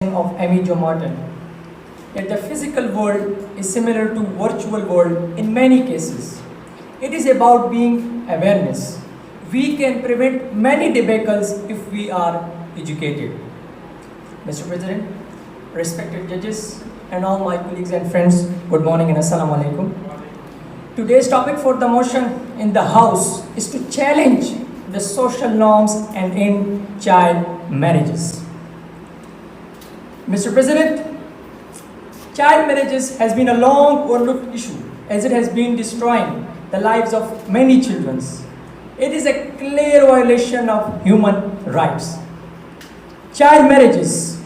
of Amy Jo Martin. Yet the physical world is similar to virtual world in many cases. It is about being awareness. We can prevent many debacles if we are educated. Mr. President, respected judges, and all my colleagues and friends, good morning and assalamu alaikum. Today's topic for the motion in the House is to challenge the social norms and end child marriages. Mr. President, child marriages has been a long overlooked issue as it has been destroying the lives of many children. It is a clear violation of human rights. Child marriages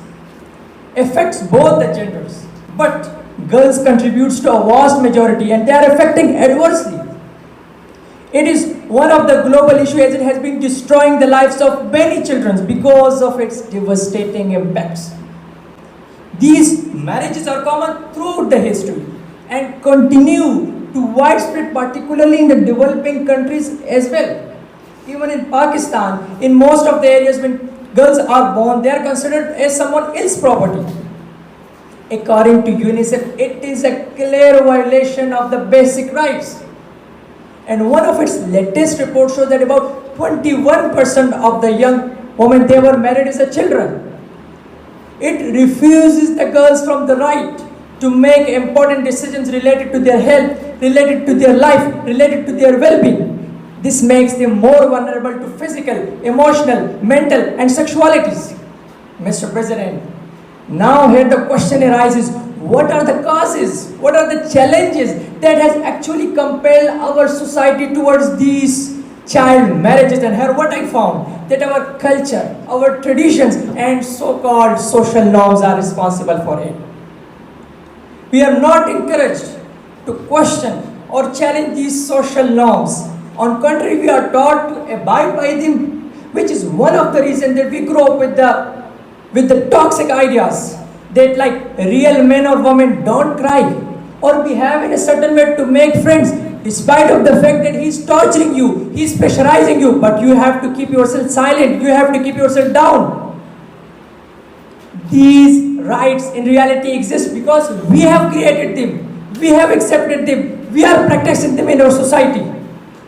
affects both the genders, but girls contributes to a vast majority and they are affecting adversely. It is one of the global issues as it has been destroying the lives of many children because of its devastating impacts. These marriages are common throughout the history and continue to widespread, particularly in the developing countries as well. Even in Pakistan, in most of the areas when girls are born, they are considered as someone else's property. According to UNICEF, it is a clear violation of the basic rights. And one of its latest reports shows that about 21% of the young women they were married as a children. It refuses the girls from the right to make important decisions related to their health, related to their life, related to their well-being. This makes them more vulnerable to physical, emotional, mental and sexualities. Mr. President, now here the question arises, what are the causes, what are the challenges that has actually compelled our society towards these child marriages? And here what I found, that our culture, our traditions and so-called social norms are responsible for it. We are not encouraged to question or challenge these social norms. On contrary, we are taught to abide by them, which is one of the reasons that we grow up with the toxic ideas that like real men or women don't cry or behave in a certain way to make friends, despite of the fact that he's torturing you, he's pressurizing you, but you have to keep yourself silent, you have to keep yourself down. These rights in reality exist because we have created them, we have accepted them, we are practicing them in our society.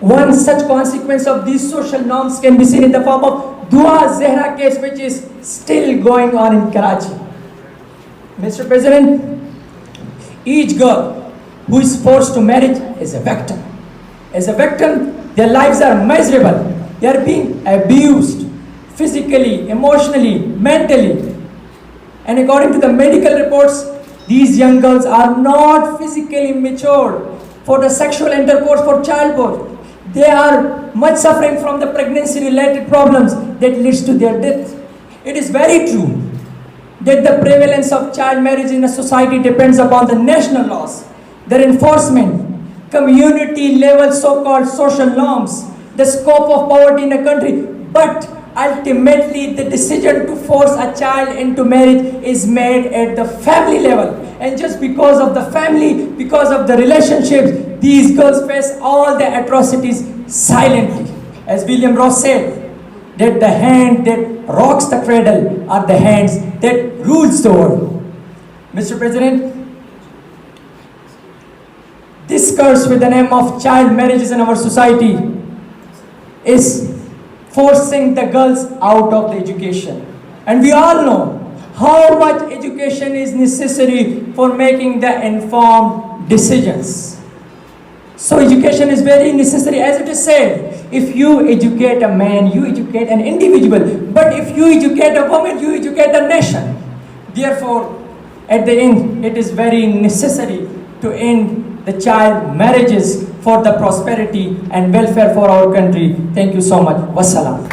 One such consequence of these social norms can be seen in the form of Dua Zehra case, which is still going on in Karachi. Mr. President, each girl who is forced to marriage is a victim. As a victim, their lives are miserable. They are being abused physically, emotionally, mentally. And according to the medical reports, these young girls are not physically matured for the sexual intercourse, for childbirth. They are much suffering from the pregnancy-related problems that leads to their death. It is very true that the prevalence of child marriage in a society depends upon the national laws, their enforcement, community-level so-called social norms, the scope of poverty in a country. But ultimately, the decision to force a child into marriage is made at the family level. And just because of the family, because of the relationships, these girls face all the atrocities silently. As William Ross said, that the hand that rocks the cradle are the hands that rules the world. Mr. President, this curse with the name of child marriages in our society is forcing the girls out of the education. And we all know how much education is necessary for making the informed decisions. So education is very necessary. As it is said, if you educate a man, you educate an individual. But if you educate a woman, you educate a nation. Therefore, at the end, it is very necessary to end the child marriages for the prosperity and welfare for our country. Thank you so much. Wassalam.